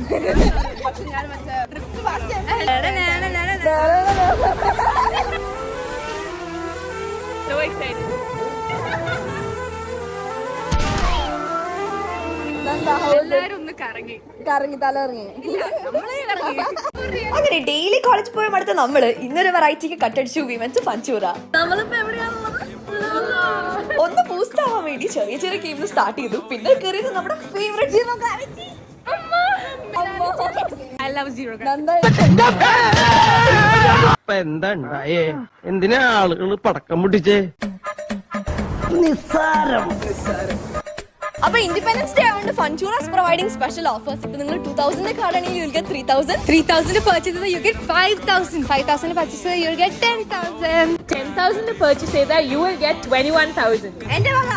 So excited. എല്ലാരും ഒന്ന് കറങ്ങി തലറങ്ങി. അങ്ങനെ ഡെയിലി കോളേജ് പോയ അടുത്ത നമ്മള് ഇന്നൊരു വെറൈറ്റിക്ക് കട്ടടിച്ചു വിമൻസ് ഫഞ്ചൂറ. ഒന്ന് ബൂസ്റ്റ് ആവാൻ വേണ്ടി ചെറിയ ചെറിയ ഗെയിം സ്റ്റാർട്ട് ചെയ്തു. പിന്നെ കയറിയത് നമ്മുടെ ഫേവറേറ്റ് I love zero. എന്താ ഉണ്ടായേ? എന്തിനാ ആളുകൾ പടക്കം പൊട്ടിച്ചേ? നിസ്സാരം. അപ്പൊ ഇൻഡിപെൻഡൻസ് ഡേ ആയതുകൊണ്ട് ഫഞ്ചൂറാസ് പ്രൊവൈഡിംഗ് സ്പെഷ്യൽ ഓഫേഴ്സ്. ഇപ്പൊ നിങ്ങൾ 2000 കാർഡാണെങ്കിൽ യു ഗെറ്റ് 3000. 3000 purchase ചെയ്താൽ you get 5000. 5000 purchase ചെയ്താൽ you will get 10,000. 10,000 purchase ചെയ്താൽ you will get 21,000. എന്റെ വക